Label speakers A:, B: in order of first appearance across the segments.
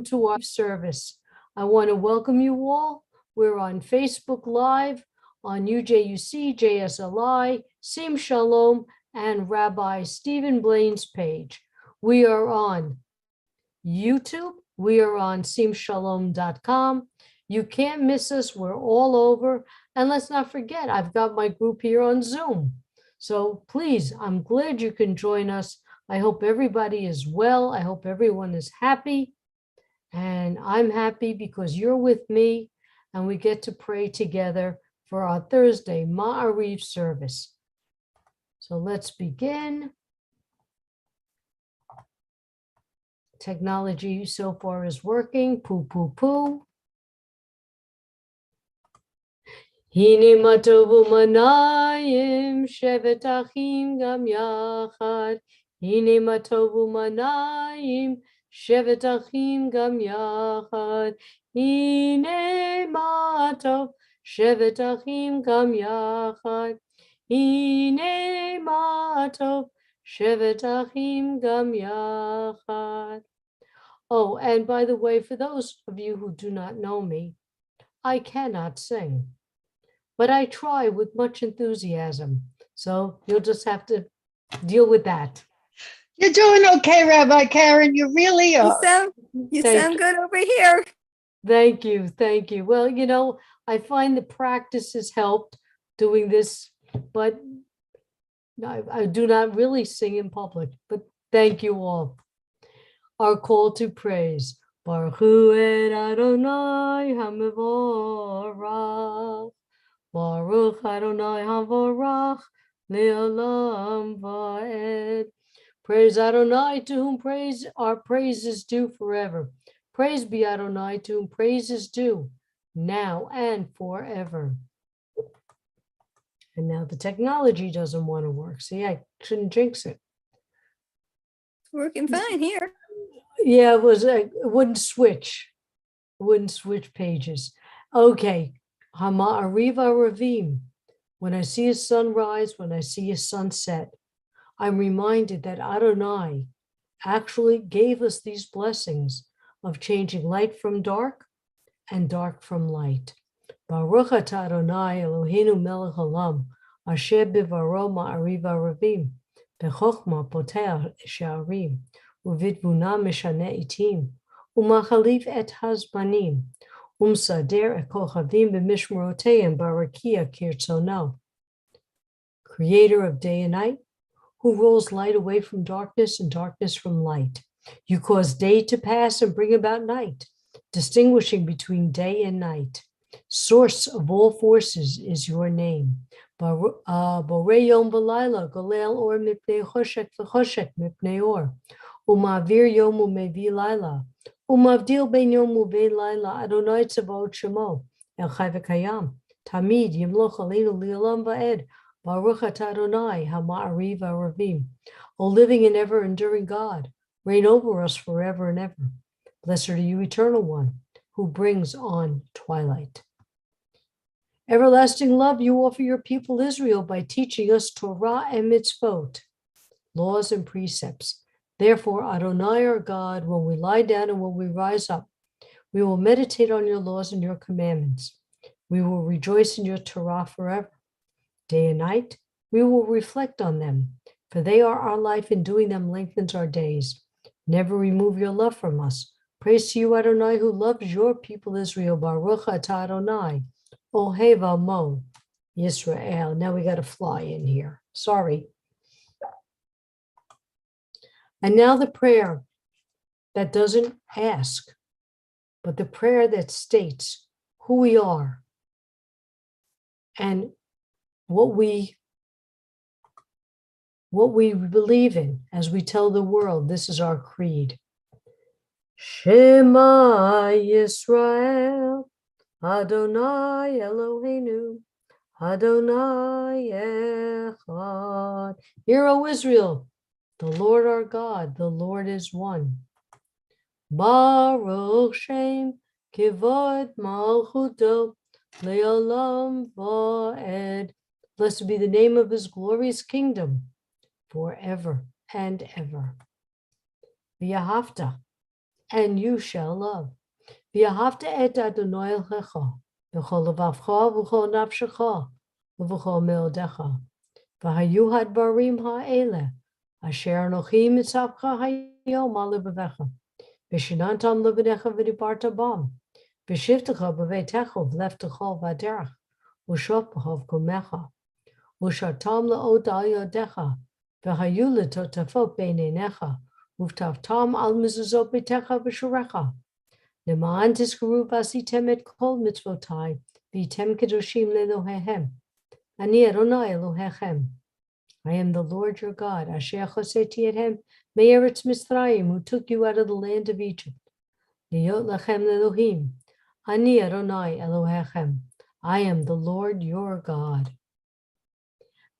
A: to our service. I want to welcome you all. We're on Facebook Live, on UJUC, JSLI, Sim Shalom, and Rabbi Stephen Blaine's page. We are on YouTube. We are on simshalom.com. You can't miss us. We're all over. And let's not forget, I've got my group here on Zoom. So please, I'm glad you can join us. I hope everybody is well. I hope everyone is happy. And I'm happy because you're with me and we get to pray together for our Thursday Maariv service. So let's begin. Technology so far is working. Poo, poo, poo. Hine matovu manayim shevet achim gam yachad. Hine matovu manayim shevet achim gam yachad. Hine matov shevet achim gam yachad. Hine matov shevet achim gam yachad. Oh, and by the way, for those of you who do not know me, I cannot sing, but I try with much enthusiasm. So you'll just have to deal with that.
B: You're doing okay, Rabbi Karen. You really are.
C: You sound good over here.
A: Thank you. Thank you. Well, you know, I find the practice has helped doing this, but I do not really sing in public, but thank you all. Our call to praise. Baruch Hu et Adonai HaMevorach. Baruch Adonai HaMevorach Le'olam Va'ed. Praise Adonai, to whom our praise is due forever. Praise be Adonai, to whom praise is due, now and forever. And now the technology doesn't want to work. See, I shouldn't jinx it.
C: It's working fine here.
A: Yeah, it wouldn't switch. It wouldn't switch pages. Okay. Maariv Ravim. When I see a sunrise, when I see a sunset, I'm reminded that Adonai actually gave us these blessings of changing light from dark and dark from light. Baruch atah Adonai Eloheinu melech haolam, asher bivaro ma'ariv ravim, bechokma poteach sha'arim, uvidvuna meshane itim, umachalif et hazmanim, umsader et kochavim b'mishmeroteim barakia kirtzono. Creator of day and night, who rolls light away from darkness and darkness from light. You cause day to pass and bring about night, distinguishing between day and night. Source of all forces is your name. Borei yom v'layla, golel or mipnei choshek v'choshek mipnei or. Umavir yom umevi layla. Umavdil ben yom uvein layla. Adonai tzavot shemo. El chai v'kayam. Tamid yimloch aleinu li'olam va'ed. Baruch atah Adonai ha'ma'ariv ha'ravim. O living and ever enduring God, reign over us forever and ever. Blessed are you, Eternal One, who brings on twilight. Everlasting love you offer your people Israel by teaching us Torah and mitzvot, laws and precepts. Therefore, Adonai our God, when we lie down and when we rise up, we will meditate on your laws and your commandments. We will rejoice in your Torah forever. Day and night, we will reflect on them, for they are our life, and doing them lengthens our days. Never remove your love from us. Praise to you, Adonai, who loves your people Israel. Baruch atah Adonai, Ohev Amo Yisrael. Now we got to fly in here. Sorry. And now the prayer that doesn't ask, but the prayer that states who we are and what we believe in as we tell the world. This is our creed. Shema Yisrael, Adonai Eloheinu, Adonai Echad. Hear, O Israel, the Lord our God, the Lord is one. Baruch Shem Kivod Malchuto Leolam Va'ed. Blessed be the name of his glorious kingdom forever and ever. V'yahavta, and you shall love. V'ahavta et Adonai Elohecha, v'chol levavcha, v'chol nafshecha, v'chol meodecha. V'hayu hadvarim ha'ele, asher anochi mitzavcha hayom al levavecha. V'shinantam levanecha v'dibarta bam. V'shivtecha b'veitecha v'leftecha v'aderech. V'shopcha v'kumecha. V'shatam le'ot al yodecha. V'hayu letotafot beinenecha. V'tavtam al mezuzot beitecha v'shurecha. Leman tizkaru v'asitem et kol mitzvotai. V'item kedoshim le'Elohehem. Ani Adonai Elohechem. I am the Lord your God, Asher choseti ethem me'eretz Mitzrayim, who took you out of the land of Egypt. Liyot lachem le'Elohim. Ani Adonai Elohechem. I am the Lord your God.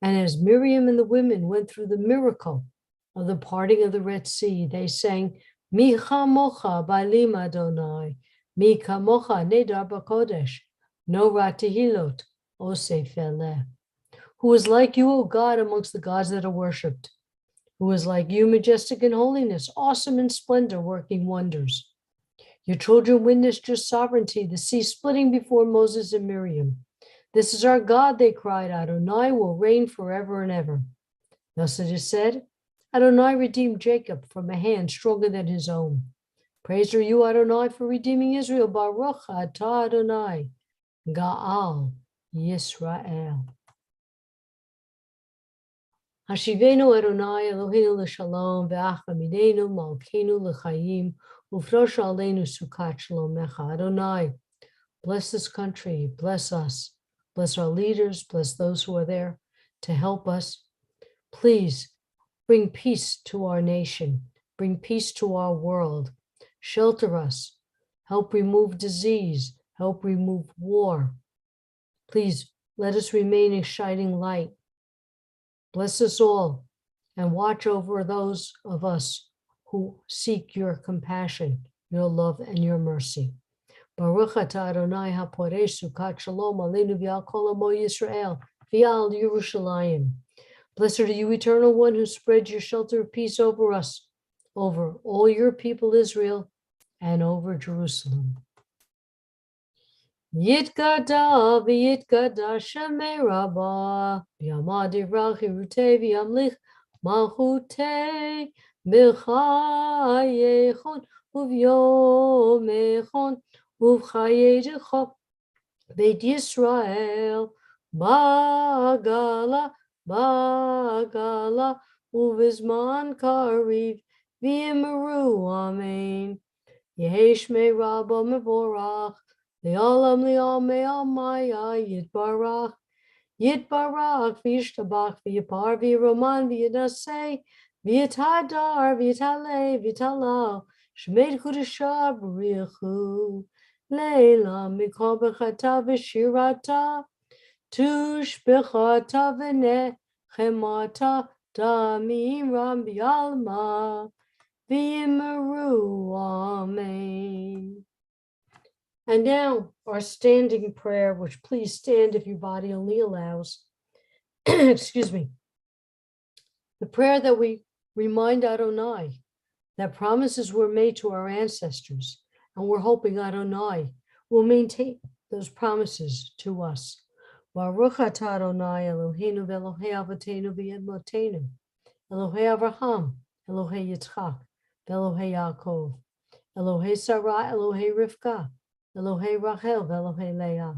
A: And as Miriam and the women went through the miracle of the parting of the Red Sea, they sang, Mi chamocha ba'lim Adonai, mi kamocha nedar b'kodesh, no ratihilot, osef eleh. Who is like you, O God, amongst the gods that are worshipped? Who is like you, majestic in holiness, awesome in splendor, working wonders? Your children witnessed your sovereignty, the sea splitting before Moses and Miriam. This is our God, they cried, Adonai will reign forever and ever. Thus it is said, Adonai redeemed Jacob from a hand stronger than his own. Praised are you, Adonai, for redeeming Israel. Baruch atah Adonai, Ga'al Yisrael. Hashivenu Adonai Eloheinu l'shalom ve'achamidenu malkeinu l'chayim ufrosh aleinu sukat shalomecha. Adonai, bless this country, bless us, bless our leaders, bless those who are there to help us. Please bring peace to our nation, bring peace to our world, shelter us, help remove disease, help remove war. Please let us remain a shining light. Bless us all and watch over those of us who seek your compassion, your love, and your mercy. Baruch atah Adonai haporesh sukat shalom aleinu v'al kol amo Yisrael v'al Yerushalayim. Blessed are you, Eternal One, who spreads your shelter of peace over us, over all your people Israel, and over Jerusalem. Yitkada v'yitkada shemei Rabbah v'yamad yivrach hirutei v'yamlich malchutei b'chayechon uv'yomechon uv'chayedecha beit Yisrael ba'gala ba'gala uv'zman kariv v'yimeru amen. Yehi shmei Rabbah mevorach Le'olam le'omei almaya yitbarach, yitbarach v'yishtabach v'yipar v'yiroman v'yinaseh v'yitadar v'yitaleh v'yitalal shmei kudasha b'richu le'elam mikol b'chata v'shirata tushbechata v'nechemata damim ram b'yalma v'yimeru amen. And now our standing prayer, which please stand if your body only allows. Excuse me. The prayer that we remind Adonai that promises were made to our ancestors, and we're hoping Adonai will maintain those promises to us. Baruch atah Adonai Eloheinu v'Elohei Avotenu v'Yemotenu, Elohei Avraham, Elohei Yitzchak, v'Elohei Yaakov, Elohei Sarah, Elohei Rivka, Elohei Rachel v'Elohei Leah,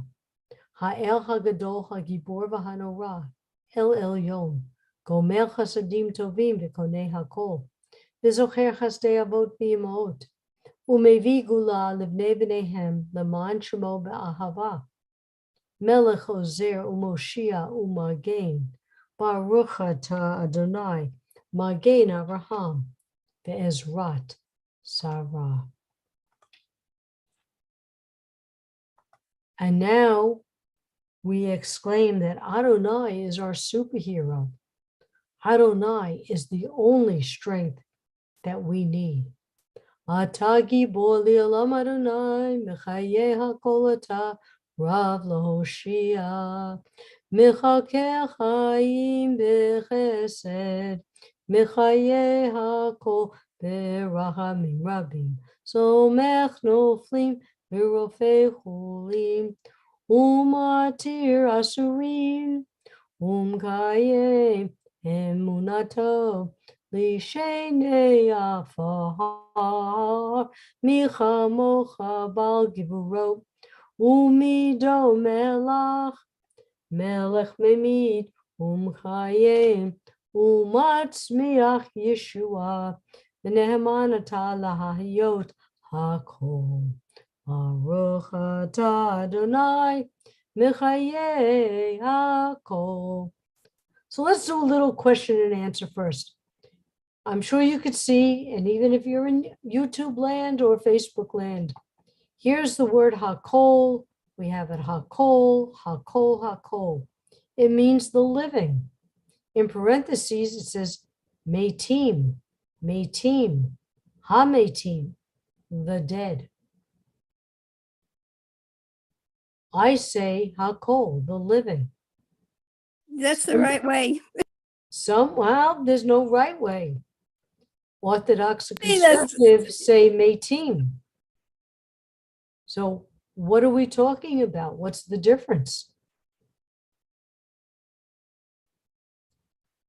A: Ha'el Hagadol Hagibor v'Hanorah, El Elyon, Gomer Chasadim Tovim v'Konei Hakol, V'Zocher Chasdei Avot v'Imot, Umevi Gula Livnei B'neihem Leman Shemo B'Ahava, Melech Ozer Umoshia Umagen, Baruch atah Adonai, Magen Avraham v'Ezrat Sarah. And now we exclaim that Adonai is our superhero. Adonai is the only strength that we need. Ata gibor li'olam Adonai, mechaye hakol ata rav lahoshia, mechakeh chaim b'chesed, mechaye hakol b'rachamim rabim. סומך נופלים ורופא חולים, ומתיר אסורים, ומקיים אמונתו לשני עפר, מי כמוך בעל גבורות, ומידו מלך ממית ומחיים, ומצמיח ישועה, ונאמן אתה להיות הכל. ברוך אתה אדוני מחיי הכל. So let's do a little question and answer first. I'm sure you could see, and even if you're in YouTube land or Facebook land, here's the word hakol. We have it hakol, hakol, hakol. It means the living. In parentheses, it says metim, metim, hametim, the dead. I say hakol, the living.
C: That's the right way.
A: Well, there's no right way. Orthodox and
C: See, that's-
A: conservative say metim. So what are we talking about? What's the difference?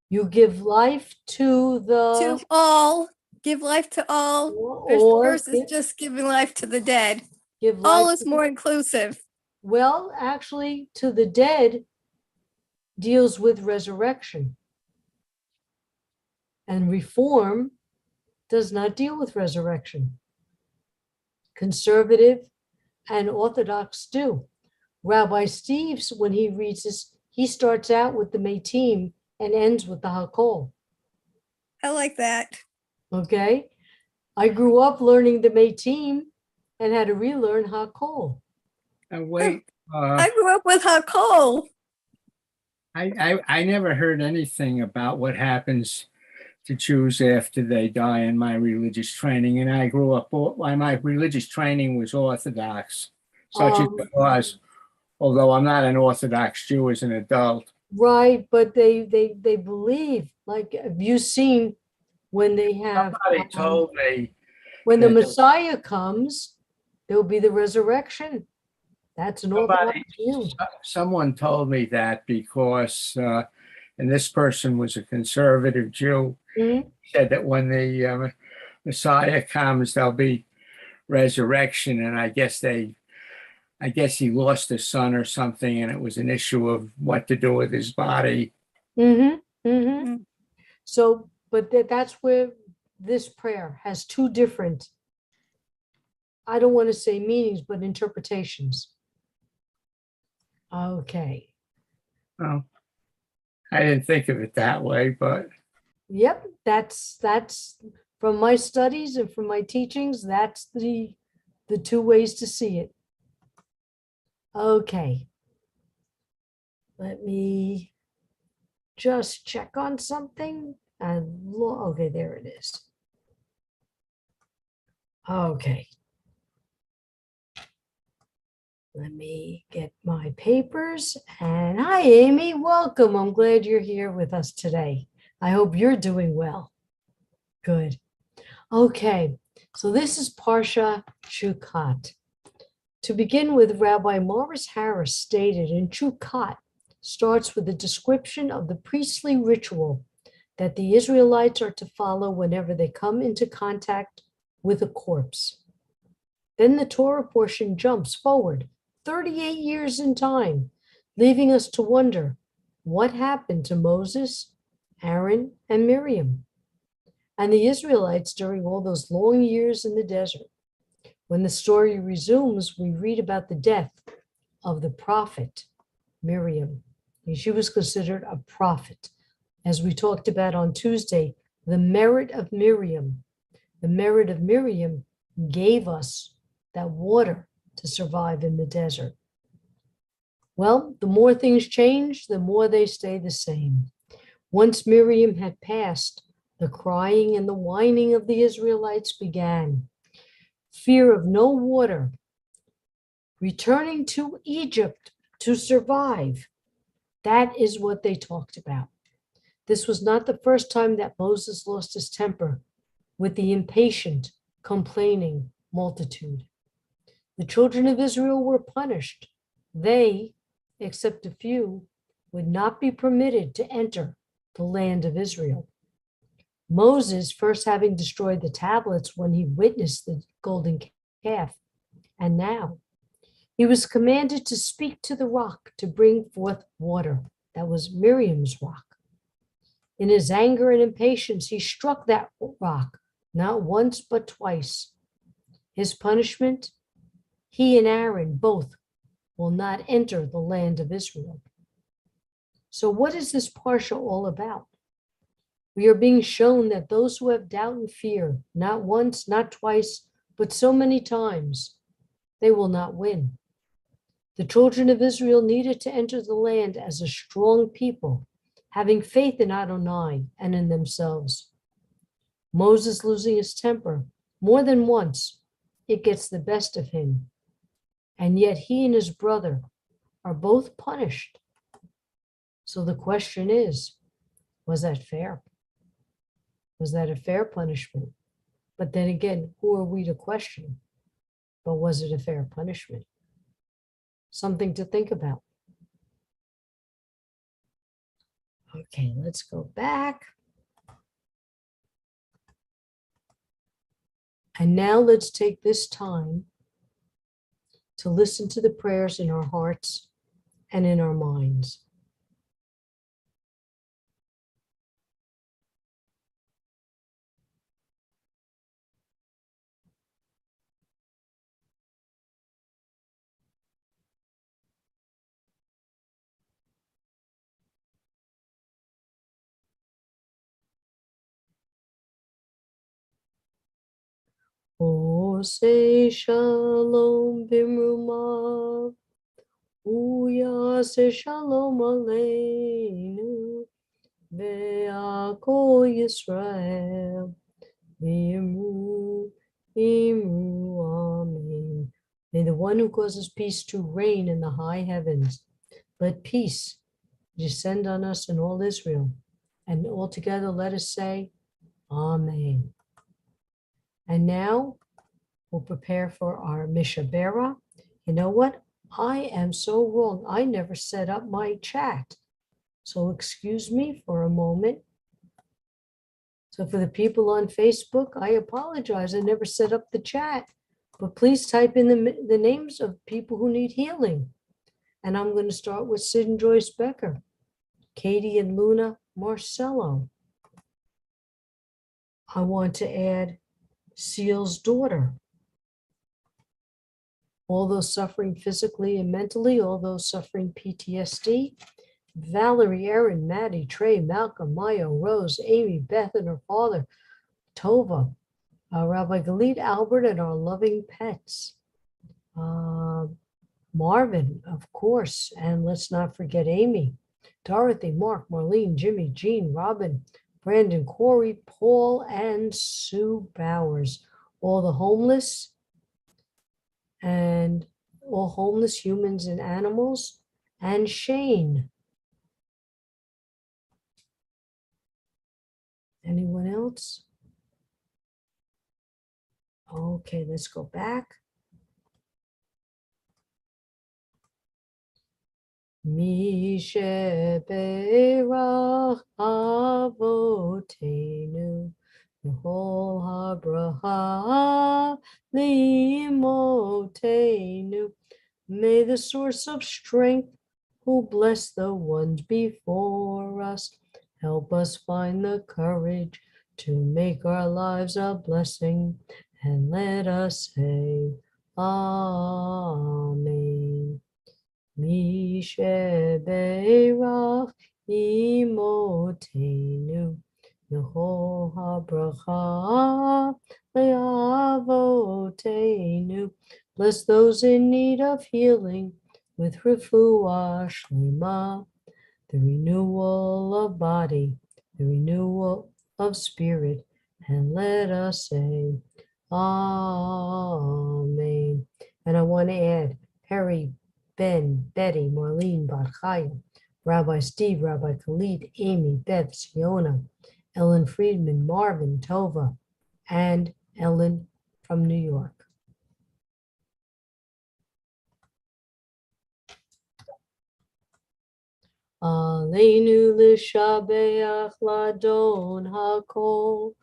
A: You give life to the...
C: To all, give life to all.
A: Or
C: Versus just giving life to the dead.
A: give
C: All
A: life
C: is
A: to-
C: more inclusive.
A: Well, actually, to the dead deals with resurrection. And reform does not deal with resurrection. Conservative and Orthodox do. Rabbi Steve's, when he reads this, he starts out with the metim and ends with the hakol.
C: I like that.
A: Okay? I grew up learning the metim and had to relearn hakol.
D: Wait,
C: I grew up with hakol.
D: I never heard anything about what happens to Jews after they die in my religious training. And I grew up, my religious training was Orthodox, such as it was, although I'm not an Orthodox Jew as an adult.
A: Right, but they believe, like, have you seen when they have
D: Somebody told me,
A: when the
D: that-
A: Messiah comes, there'll be the resurrection. That's an Orthodox view.
D: someone told me that because, and this person was a conservative Jew,
A: Mhm.
D: said that when the Messiah comes, there'll be resurrection. And I guess he lost his son or something, and it was an issue of what to do with his body.
A: Mm-hmm, mm-hmm.
C: Mm.
A: So, but that's where this prayer has two different, I don't want to say meanings, but interpretations. Okay.
D: Well, I didn't think of it that way, but
A: Yep, that's from my studies and from my teachings, that's the two ways to see it. Okay. Let me just check on something. Okay, there it is. Okay. Let me get my papers. And hi, Amy, welcome. I'm glad you're here with us today. I hope you're doing well. Good. Okay, so this is Parsha Chukat. To begin with, Rabbi Morris Harris stated in Chukat starts with a description of the priestly ritual that the Israelites are to follow whenever they come into contact with a corpse. Then the Torah portion jumps forward 38 years in time, leaving us to wonder what happened to Moses, Aaron, and Miriam, and the Israelites during all those long years in the desert. When the story resumes, we read about the death of the prophet Miriam. She was considered a prophet. As we talked about on Tuesday, the merit of Miriam gave us that water to survive in the desert. Well, the more things change, the more they stay the same. Once Miriam had passed, the crying and the whining of the Israelites began. Fear of no water, returning to Egypt to survive. That is what they talked about. This was not the first time that Moses lost his temper with the impatient, complaining, multitude. The children of Israel were punished. They, except a few, would not be permitted to enter the land of Israel. Moses, first having destroyed the tablets when he witnessed the golden calf, and now he was commanded to speak to the rock to bring forth water. That was Miriam's rock. In his anger and impatience, he struck that rock, not once but twice. His punishment, he and Aaron both will not enter the land of Israel. So what is this parsha all about? We are being shown that those who have doubt and fear, not once, not twice, but so many times, they will not win. The children of Israel needed to enter the land as a strong people, having faith in Adonai and in themselves. Moses losing his temper more than once, it gets the best of him. And yet he and his brother are both punished. So the question is, was that fair? Was that a fair punishment? But then again, who are we to question? But was it a fair punishment? Something to think about. Okay, let's go back. And now let's take this time to listen to the prayers in our hearts and in our minds. Oh, say shalom bimrumav. Uya say shalom aleinu. Ve'akol Yisrael. V'yimru, imru, amen. May the one who causes peace to reign in the high heavens, let peace descend on us and all Israel. And all together let us say, Amen. And now we'll prepare for our Mishabera. You know what? I am so wrong. I never set up my chat. So excuse me for a moment. So for the people on Facebook, I apologize. I never set up the chat. But please type in the names of people who need healing. And I'm going to start with Sid and Joyce Becker, Katie and Luna Marcello. I want to add Seal's daughter. All those suffering physically and mentally, all those suffering PTSD. Valerie, Erin, Maddie, Trey, Malcolm, Maya, Rose, Amy, Beth, and her father, Tova, Rabbi Galit, Albert, and our loving pets. Marvin, of course, and let's not forget Amy, Dorothy, Mark, Marlene, Jimmy, Jean, Robin, Brandon, Corey, Paul, and Sue Bowers. All the homeless and all homeless humans and animals, and Shane. Anyone else? Okay, let's go back. Mishe Berach Avotenu V'chol habracha Limotenu. May the source of strength, who bless the ones before us, help us find the courage to make our lives a blessing, and let us say, Amen. Mishe Berach Imotenu V'chol habracha Le'avotenu. Bless those in need of healing with refuah shlema, the renewal of body, the renewal of spirit, and let us say, Amen. And I want to add Harry, Ben, Betty, Marlene, Bar Chaya, Rabbi Steve, Rabbi Khalid, Amy, Beth, Siona, Ellen Friedman, Marvin, Tova, and Ellen from New York. Aleinu l'shabeach ladon hakol.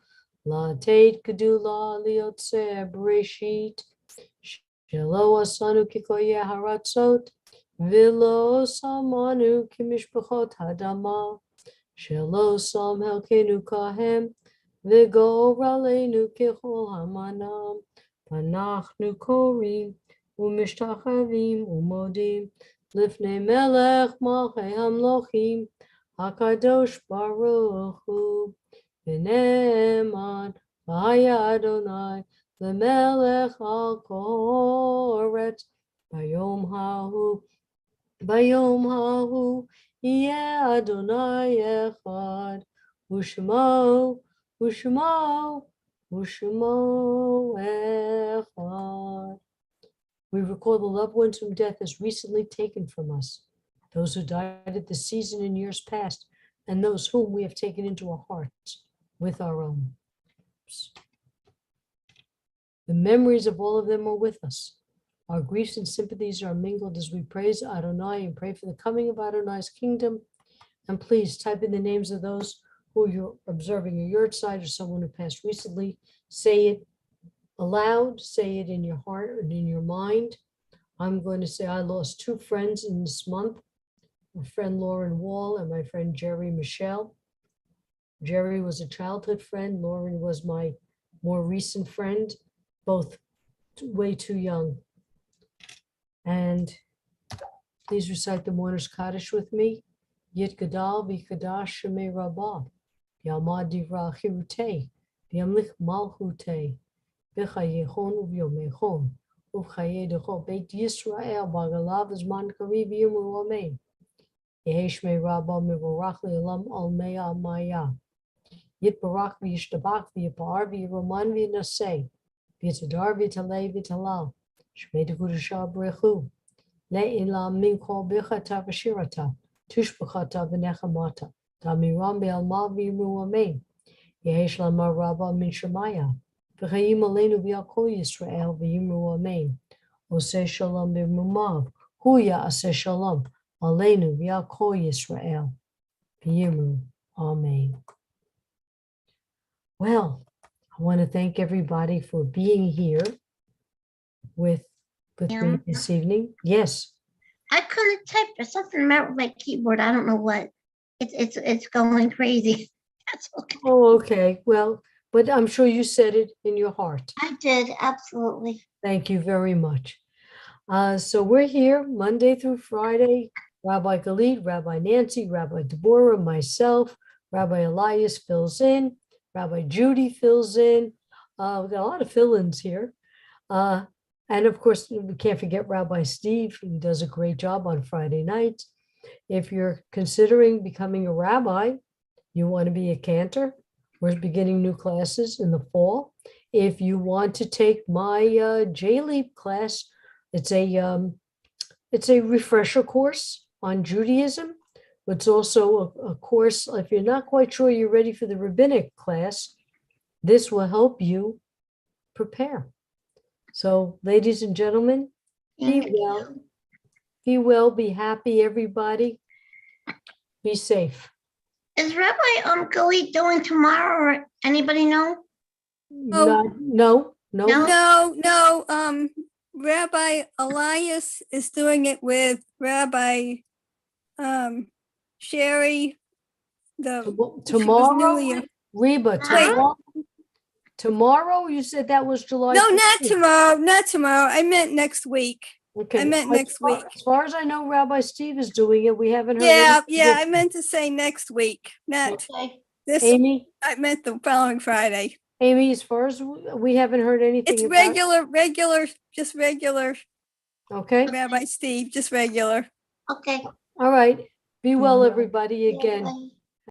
A: Latet gedula liotzer breshit. Shelo asanu kikoye haratzot. Vilo samanu kimishpachot hadama. Shelo sam helkenu kahem. Vigor aleinu kichol hamanam. Panachnu korim. Umishtachavim umodim. Lifnei melech malchei hamlochim. Hakadosh baruch hu. V'ne'eman v'haya Adonai v'melech al koretz bayom hahu yeh Adonai echad u'shmo echad. We recall the loved ones whom death has recently taken from us, those who died at the season in years past, and those whom we have taken into our hearts with our own. The memories of all of them are with us. Our griefs and sympathies are mingled as we praise Adonai and pray for the coming of Adonai's kingdom. And please type in the names of those who you're observing a yurt side or someone who passed recently. Say it aloud, say it in your heart and in your mind. I'm going to say I lost two friends in this month, my friend Lauren Wall and my friend Jerry Michelle. Jerry was a childhood friend. Lauren was my more recent friend, both way too young. And please recite the Mourner's Kaddish with me. Yit Gadal v'Kadash Shemei Rabbah. Yamad Divra Chirutei. V'Yamlich Malchutei. V'Chayechon Uv'Yomechon. Uv'Chaye Decho Beit Yisrael Bagalav Zman Kariv Yimru Amen. Yehi Shmei Rabbah Mivorach Le'olam Al Mea Maya. Yitbarach v'yishtabach v'yipar v'yiroman v'yinaseh v'yitadar v'yitalei v'yitalal shmei d'kudashah b'rechu le'ilam min kol b'chata v'shirata tushbachata v'nechamata ta'miram be'alma v'yimru amen yehesh lamar rabba min shemaya v'chayim aleinu v'yal kol Yisrael v'yimru amen oseh shalom b'mumav hu ya'aseh shalom aleinu v'yal kol Yisrael v'yimru amen. Well, I want to thank everybody for being here with me this evening. Yes.
E: I couldn't type. There's something wrong with my keyboard. I don't know what. It's going crazy. That's okay.
A: Oh, okay. Well, but I'm sure you said it in your heart.
E: I did, absolutely.
A: Thank you very much. So we're here Monday through Friday. Rabbi Galit, Rabbi Nancy, Rabbi Deborah, myself, Rabbi Elias fills in. Rabbi Judy fills in. We've got a lot of fill-ins here. And of course, we can't forget Rabbi Steve, who does a great job on Friday nights. If you're considering becoming a rabbi, you want to be a cantor, we're beginning new classes in the fall. If you want to take my J-Leap class, it's a refresher course on Judaism. It's also a course, if you're not quite sure you're ready for the rabbinic class, this will help you prepare. So, ladies and gentlemen, be well, be happy, everybody. Be safe.
E: Is Rabbi Galit doing tomorrow, or anybody know?
A: No.
C: Rabbi Elias is doing it with Rabbi Sherry.
A: Tomorrow, Reba, tomorrow you said that was July.
C: No,
A: 15th.
C: not tomorrow. I meant next week.
A: Okay.
C: I meant next week.
A: As far as I know, Rabbi Steve is doing it. We haven't heard.
C: Yeah. I meant to say next week, not this.
A: Amy,
C: I meant the following Friday.
A: Amy, as far as we haven't heard anything.
C: It's regular, just regular.
A: Okay.
C: Rabbi Steve, just regular.
E: Okay.
A: All right. Be well, everybody. Again.